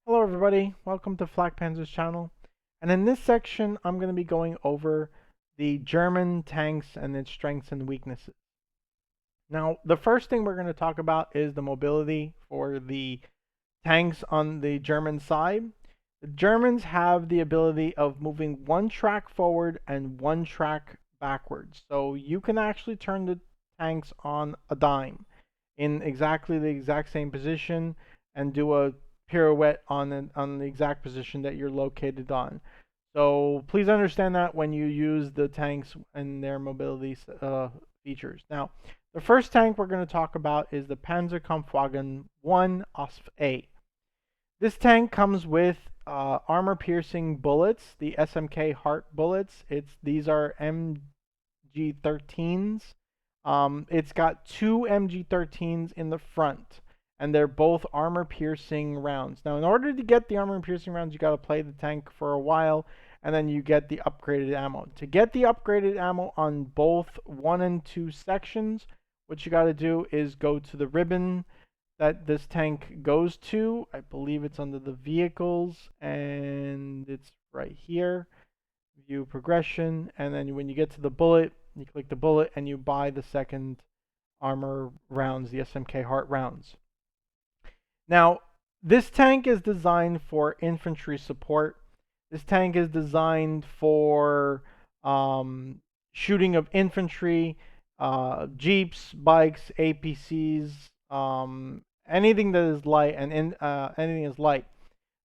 Hello everybody, welcome to Flakpanzer's channel. And in this section, I'm going to be going over the German tanks and its strengths and weaknesses. Now, the first thing we're going to talk about is the mobility for the tanks on the German side. The Germans have the ability of moving one track forward and one track backwards. So you can actually turn the tanks on a dime in exactly the exact same position and do a pirouette on the exact position that you're located on. So please understand that when you use the tanks and their mobility features. Now, the first tank we're going to talk about is the Panzerkampfwagen 1 OSF A. This tank comes with armor-piercing bullets, the SMK Heart bullets. These are MG13s. It's got two MG13s in the front, and they're both armor-piercing rounds. Now, in order to get the armor-piercing rounds, you got to play the tank for a while, and then you get the upgraded ammo. To get the upgraded ammo on both 1 and 2 sections, what you got to do is go to the ribbon that this tank goes to. I believe it's under the vehicles, and it's right here. View progression, and then when you get to the bullet, you click the bullet and you buy the second armor rounds, the SMK Heart rounds. Now, this tank is designed for infantry support. This tank is designed for shooting of infantry, jeeps, bikes, APCs, anything that is light, and anything is light.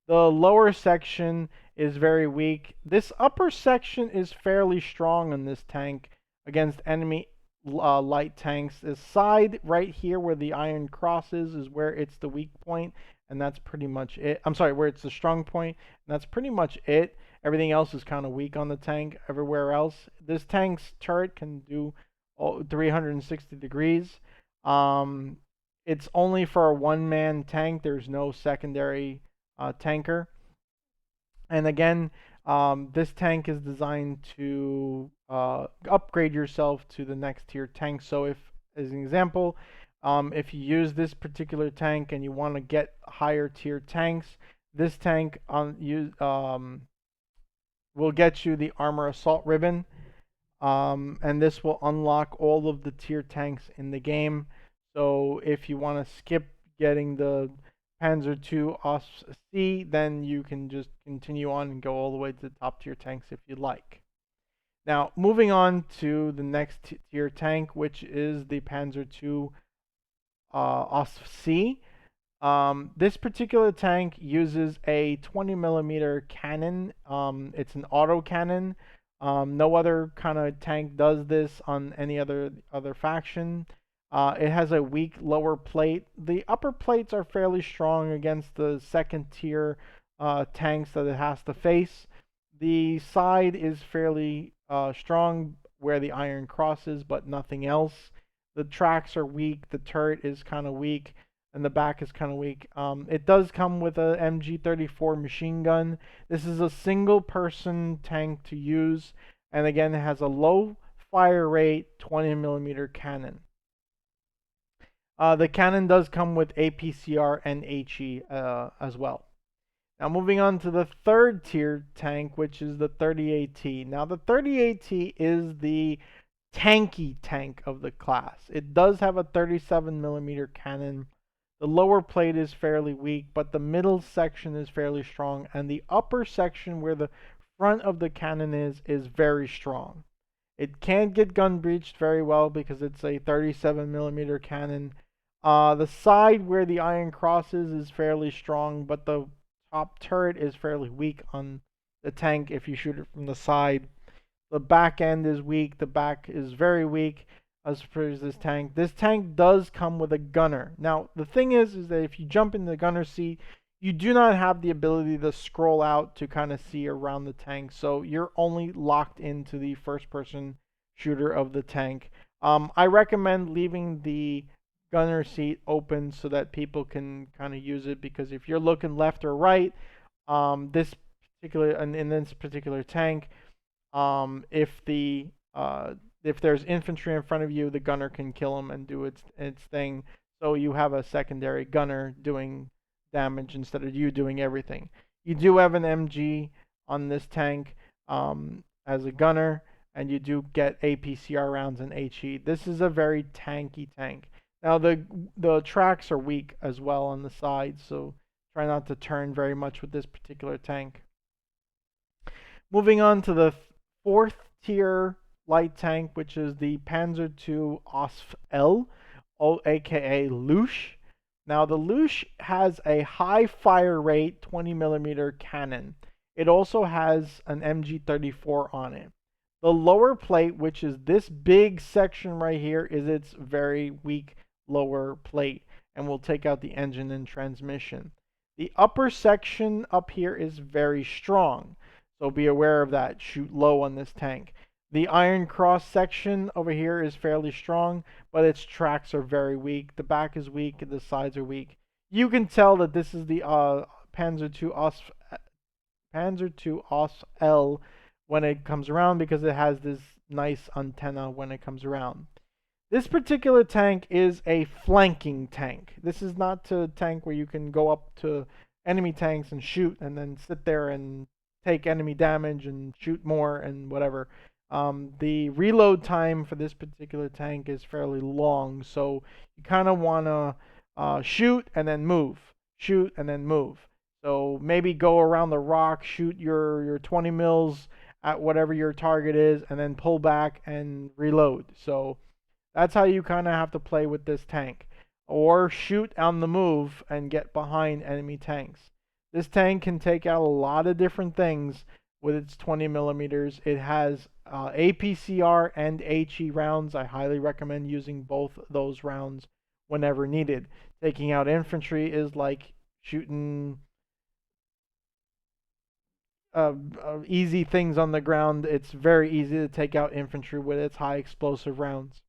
The lower section is very weak. This upper section is fairly strong on this tank against enemy light tanks. This side right here where the iron cross is where it's the weak point, and that's pretty much it. I'm sorry, where it's the strong point, and that's pretty much it. Everything else is kind of weak on the tank. Everywhere else, this tank's turret can do 360 degrees. It's only for a one-man tank. There's no secondary tanker. And again, this tank is designed to upgrade yourself to the next tier tank. So if, as an example, if you use this particular tank and you want to get higher tier tanks, this tank will get you the armor assault ribbon. And this will unlock all of the tier tanks in the game. So if you want to skip getting the Panzer II OSF C, then you can just continue on and go all the way to the top tier tanks if you like. Now, moving on to the next tier tank, which is the Panzer II OSF C. This particular tank uses a 20mm cannon. It's an auto cannon. No other kind of tank does this on any other faction. It has a weak lower plate. The upper plates are fairly strong against the second tier tanks that it has to face. The side is fairly strong where the iron crosses, but nothing else. The tracks are weak. The turret is kind of weak, and the back is kind of weak. It does come with a MG34 machine gun. This is a single person tank to use, and again, it has a low fire rate 20mm cannon. The cannon does come with APCR and HE as well. Now moving on to the third tier tank, which is the 38T. Now the 38T is the tanky tank of the class. It does have a 37mm cannon. The lower plate is fairly weak, but the middle section is fairly strong, and the upper section where the front of the cannon is very strong. It can't get gun breached very well because it's a 37mm cannon. The side where the iron crosses is fairly strong, but the top turret is fairly weak on the tank if you shoot it from the side. The back end is weak. The back is very weak as far as this tank. This tank does come with a gunner. Now, the thing is that if you jump in the gunner seat, you do not have the ability to scroll out to kind of see around the tank. So you're only locked into the first person shooter of the tank. I recommend leaving the gunner seat open so that people can kind of use it, because if you're looking left or right, in this particular tank, if there's infantry in front of you, the gunner can kill them and do its thing. So you have a secondary gunner doing damage instead of you doing everything. You do have an MG on this tank as a gunner, and you do get APCR rounds and HE. This is a very tanky tank. Now the tracks are weak as well on the sides, so try not to turn very much with this particular tank. Moving on to the fourth tier light tank, which is the Panzer II OSF L, aka Lush. Now the Lush has a high fire rate 20mm cannon. It also has an MG34 on it. The lower plate, which is this big section right here, is its very weak lower plate and will take out the engine and transmission. The upper section up here is very strong, so be aware of that. Shoot low on this tank. The Iron Cross section over here is fairly strong, but its tracks are very weak. The back is weak, and the sides are weak. You can tell that this is the Panzer II OS L when it comes around, because it has this nice antenna when it comes around. This particular tank is a flanking tank. This is not a tank where you can go up to enemy tanks and shoot and then sit there and take enemy damage and shoot more and whatever. The reload time for this particular tank is fairly long, so you kind of want to shoot and then move, shoot and then move. So maybe go around the rock, shoot your 20 mils at whatever your target is, and then pull back and reload. So that's how you kind of have to play with this tank. Or shoot on the move and get behind enemy tanks. This tank can take out a lot of different things with its 20mm. It has APCR and HE rounds. I highly recommend using both those rounds whenever needed. Taking out infantry is like shooting easy things on the ground. It's very easy to take out infantry with its high explosive rounds.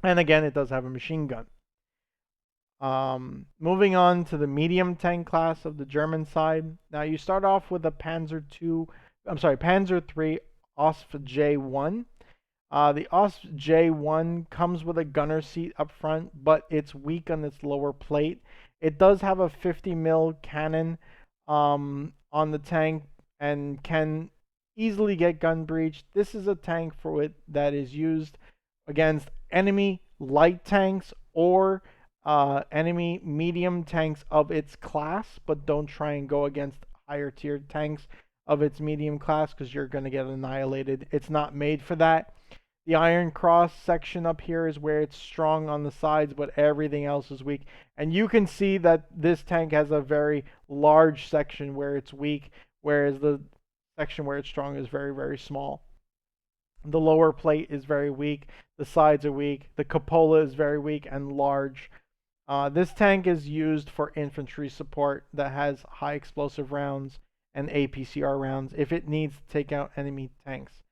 And again, it does have a machine gun. Moving on to the medium tank class of the German side. Now you start off with a Panzer III OSF J1. The OSF J1 comes with a gunner seat up front, but it's weak on its lower plate. It does have a 50mm cannon on the tank and can easily get gun breached. This is a tank for it that is used against enemy light tanks or enemy medium tanks of its class, but don't try and go against higher tiered tanks of its medium class because you're going to get annihilated. It's not made for that. The Iron Cross section up here is where it's strong on the sides, but everything else is weak. And you can see that this tank has a very large section where it's weak, whereas the section where it's strong is very, very small. The lower plate is very weak. The sides are weak. The cupola is very weak and large. This tank is used for infantry support that has high explosive rounds and APCR rounds if it needs to take out enemy tanks.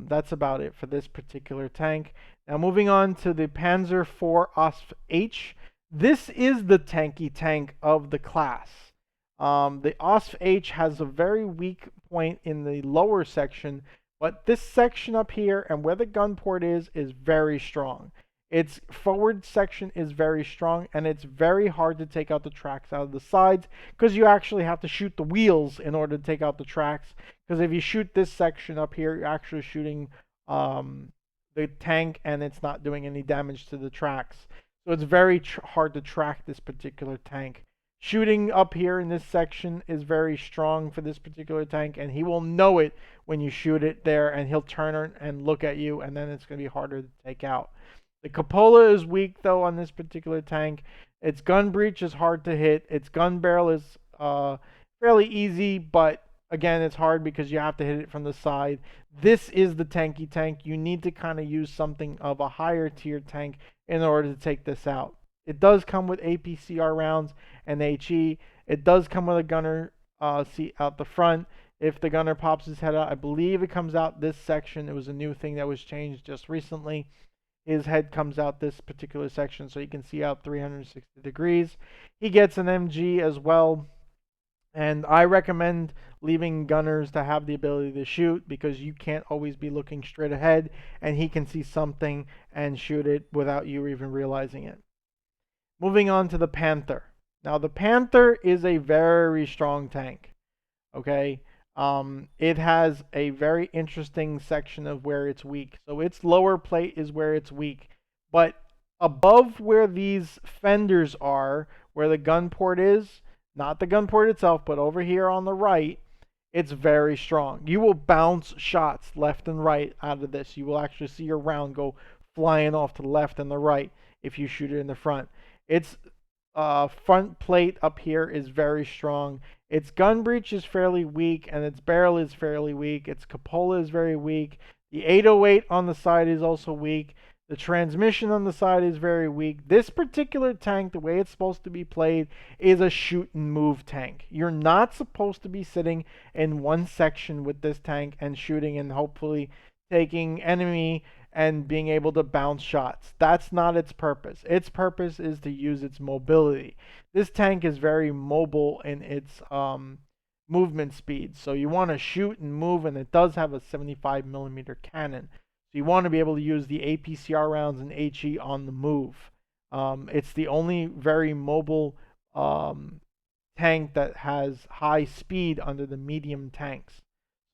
That's about it for this particular tank. Now moving on to the Panzer IV OSF H. This is the tanky tank of the class. The OSF H has a very weak point in the lower section, but this section up here and where the gun port is very strong. Its forward section is very strong, and it's very hard to take out the tracks out of the sides because you actually have to shoot the wheels in order to take out the tracks. Because if you shoot this section up here, you're actually shooting the tank, and it's not doing any damage to the tracks. So it's very hard to track this particular tank. Shooting up here in this section is very strong for this particular tank, and he will know it when you shoot it there, and he'll turn and look at you, and then it's going to be harder to take out. The cupola is weak, though, on this particular tank. Its gun breech is hard to hit. Its gun barrel is fairly easy, but again, it's hard because you have to hit it from the side. This is the tanky tank. You need to kind of use something of a higher tier tank in order to take this out. It does come with APCR rounds and HE. It does come with a gunner seat out the front. If the gunner pops his head out, I believe it comes out this section. It was a new thing that was changed just recently. His head comes out this particular section, so you can see out 360 degrees. He gets an MG as well. And I recommend leaving gunners to have the ability to shoot, because you can't always be looking straight ahead, and he can see something and shoot it without you even realizing it. Moving on to the Panther. Now, the Panther is a very strong tank. Okay. It has a very interesting section of where it's weak. So its lower plate is where it's weak. But above where these fenders are, where the gun port is, not the gun port itself, but over here on the right, it's very strong. You will bounce shots left and right out of this. You will actually see your round go flying off to the left and the right if you shoot it in the front. Its front plate up here is very strong. Its gun breech is fairly weak, and its barrel is fairly weak. Its cupola is very weak. The 808 on the side is also weak. The transmission on the side is very weak. This particular tank, the way it's supposed to be played, is a shoot and move tank. You're not supposed to be sitting in one section with this tank and shooting and hopefully taking enemy and being able to bounce shots. That's not its purpose. Its purpose is to use its mobility. This tank is very mobile in its movement speed. So you want to shoot and move, and it does have a 75 millimeter cannon. So you want to be able to use the APCR rounds and HE on the move. It's the only very mobile tank that has high speed under the medium tanks.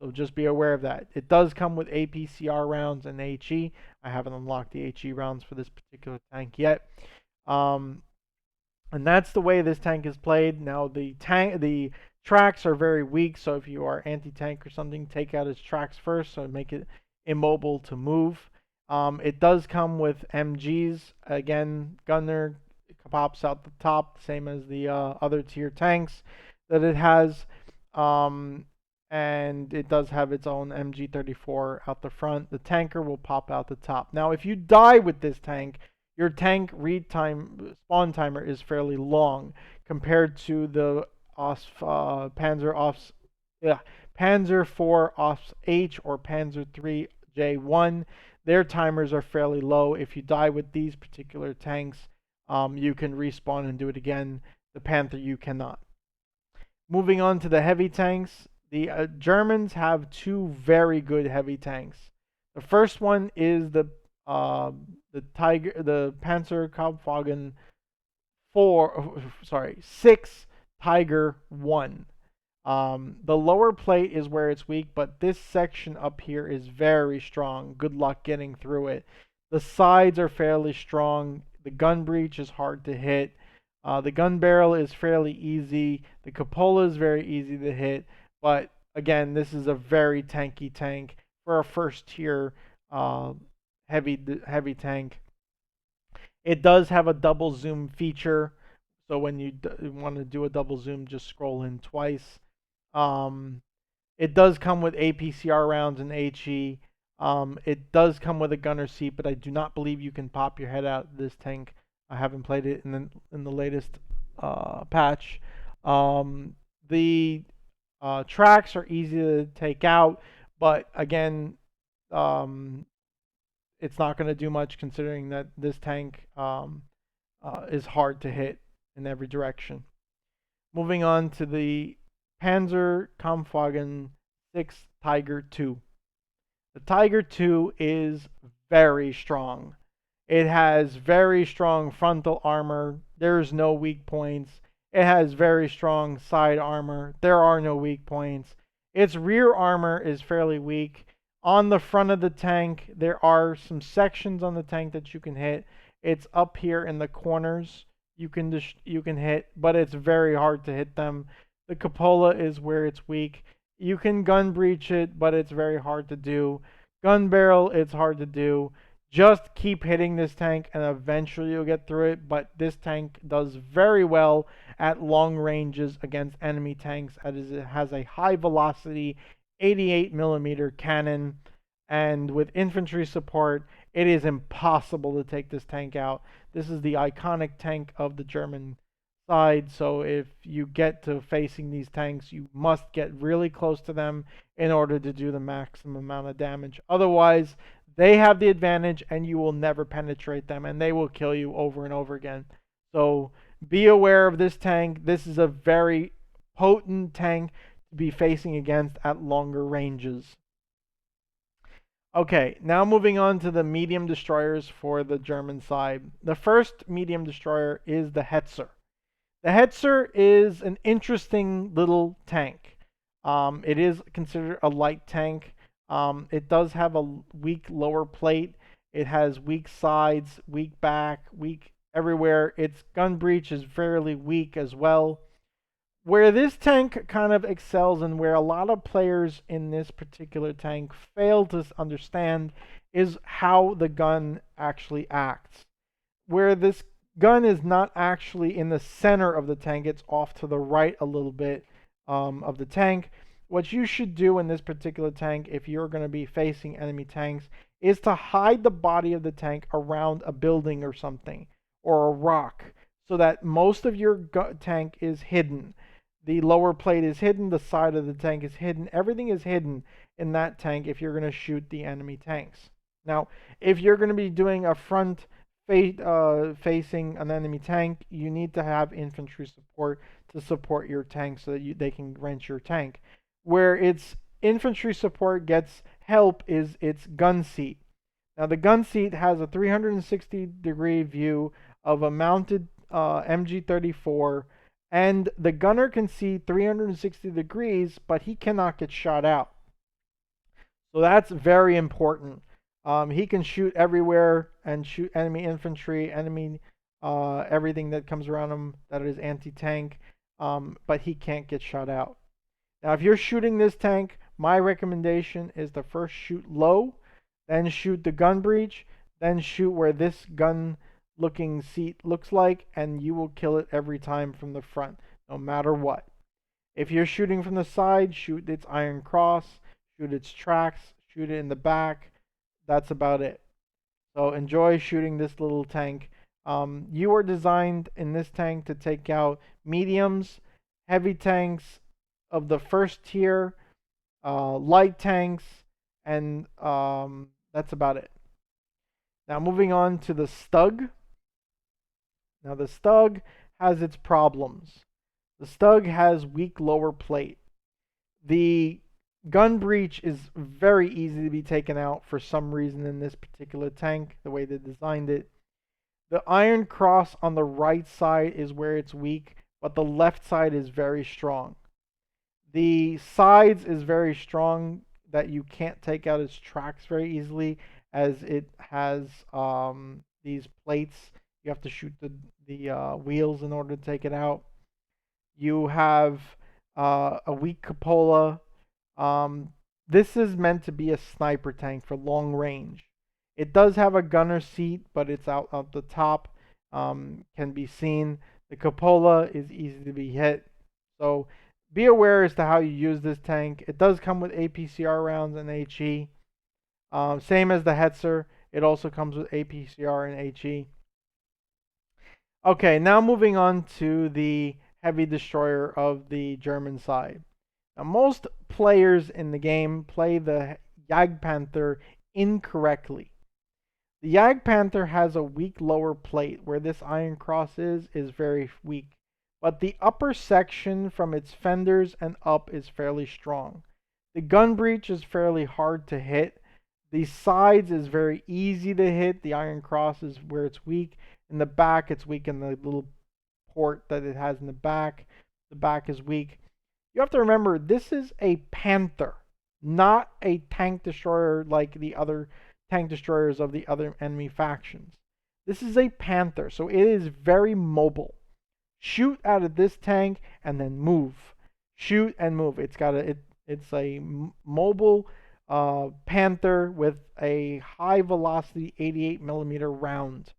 So just be aware of that. It does come with APCR rounds and HE. I haven't unlocked the HE rounds for this particular tank yet. And that's the way this tank is played. Now the tracks are very weak, so if you are anti-tank or something, take out its tracks first, so make it immobile to move. It does come with MGs. Again, gunner pops out the top, same as the other tier tanks that it has. And it does have its own MG34 out the front. The tanker will pop out the top. Now, if you die with this tank, your tank spawn timer is fairly long compared to the Panzer 4 OS H or Panzer 3 J1. Their timers are fairly low. If you die with these particular tanks, you can respawn and do it again. The Panther, you cannot. Moving on to the heavy tanks. The Germans have two very good heavy tanks. The first one is the Panzer 6 Tiger 1. The lower plate is where it's weak, but this section up here is very strong. Good luck getting through it. The sides are fairly strong. The gun breech is hard to hit. The gun barrel is fairly easy. The cupola is very easy to hit. But again, this is a very tanky tank for a first tier heavy tank. It does have a double zoom feature, so when you want to do a double zoom, just scroll in twice. It does come with APCR rounds and HE. It does come with a gunner seat, but I do not believe you can pop your head out of this tank. I haven't played it in the latest patch. The tracks are easy to take out, but again, it's not going to do much considering that this tank is hard to hit in every direction. Moving on to the Panzer Kampfwagen 6 Tiger 2. The Tiger 2 is very strong. It has very strong frontal armor. There's no weak points. It has very strong side armor. There are no weak points. Its rear armor is fairly weak. On the front of the tank, there are some sections on the tank that you can hit. It's up here in the corners you can hit, but it's very hard to hit them. The cupola is where it's weak. You can gun breach it, but it's very hard to do. Gun barrel, it's hard to do. Just keep hitting this tank and eventually you'll get through it, but this tank does very well at long ranges against enemy tanks as it has a high velocity 88 millimeter cannon, and with infantry support, it is impossible to take this tank out. This is the iconic tank of the German side, so if you get to facing these tanks, you must get really close to them in order to do the maximum amount of damage. Otherwise, they have the advantage and you will never penetrate them and they will kill you over and over again. So be aware of this tank. This is a very potent tank to be facing against at longer ranges. Okay, now moving on to the medium destroyers for the German side. The first medium destroyer is the Hetzer. The Hetzer is an interesting little tank. It is considered a light tank. It does have a weak lower plate. It has weak sides, weak back, weak everywhere. Its gun breech is fairly weak as well. Where this tank kind of excels and where a lot of players in this particular tank fail to understand is how the gun actually acts. Where this gun is not actually in the center of the tank, it's off to the right a little bit of the tank. What you should do in this particular tank, if you're going to be facing enemy tanks, is to hide the body of the tank around a building or something, or a rock, so that most of your tank is hidden. The lower plate is hidden, the side of the tank is hidden, everything is hidden in that tank if you're going to shoot the enemy tanks. Now, if you're going to be doing a front facing an enemy tank, you need to have infantry support to support your tank so that they can wrench your tank. Where its infantry support gets help is its gun seat. Now, the gun seat has a 360-degree view of a mounted MG34, and the gunner can see 360 degrees, but he cannot get shot out. So that's very important. He can shoot everywhere and shoot enemy infantry, enemy everything that comes around him that is anti-tank, but he can't get shot out. Now, if you're shooting this tank, my recommendation is to first shoot low, then shoot the gun breech, then shoot where this gun-looking seat looks like, and you will kill it every time from the front, no matter what. If you're shooting from the side, shoot its iron cross, shoot its tracks, shoot it in the back. That's about it. So enjoy shooting this little tank. You are designed in this tank to take out mediums, heavy tanks of the first tier, light tanks, and that's about it. Now moving on to the Stug. Now the Stug has its problems. The Stug has weak lower plate. The gun breech is very easy to be taken out for some reason in this particular tank, the way they designed it. The iron cross on the right side is where it's weak, but the left side is very strong. The sides is very strong that you can't take out its tracks very easily, as it has these plates. You have to shoot the wheels in order to take it out. You have a weak cupola. This is meant to be a sniper tank for long range. It does have a gunner seat, but it's out at the top, can be seen. The cupola is easy to be hit. So be aware as to how you use this tank. It does come with APCR rounds and HE. Same as the Hetzer, it also comes with APCR and HE. Okay, now moving on to the heavy destroyer of the German side. Now, most players in the game play the Panther incorrectly. The Panther has a weak lower plate where this iron cross is very weak, but the upper section from its fenders and up is fairly strong. The gun breech is fairly hard to hit. The sides is very easy to hit. The iron cross is where it's weak. In the back, it's weak in the little port that it has in the back. The back is weak. You have to remember, this is a Panther, not a tank destroyer like the other tank destroyers of the other enemy factions. This is a Panther, so it is very mobile. Shoot out of this tank and then move. Shoot and move. It's a mobile Panther with a high velocity 88mm round.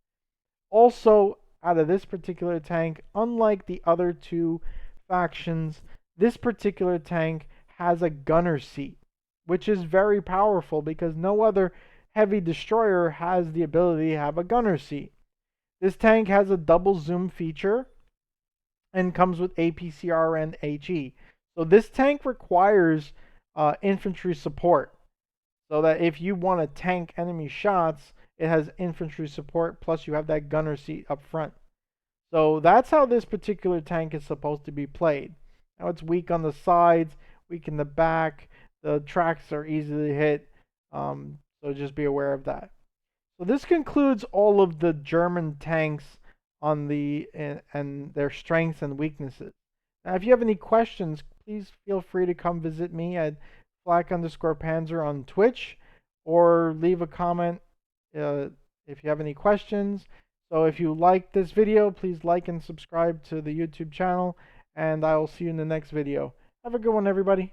Also, out of this particular tank, unlike the other two factions, this particular tank has a gunner seat, which is very powerful because no other heavy destroyer has the ability to have a gunner seat. This tank has a double zoom feature and comes with APCR and HE. So this tank requires infantry support, so that if you want to tank enemy shots, it has infantry support, plus you have that gunner seat up front. So that's how this particular tank is supposed to be played. Now it's weak on the sides, weak in the back. The tracks are easily hit, so just be aware of that. So this concludes all of the German tanks on and their strengths and weaknesses. Now, if you have any questions, please feel free to come visit me at Flak_Panzer on Twitch, or leave a comment uh, if you have any questions. So if you like this video, please like and subscribe to the YouTube channel, and I will see you in the next video. Have a good one, everybody.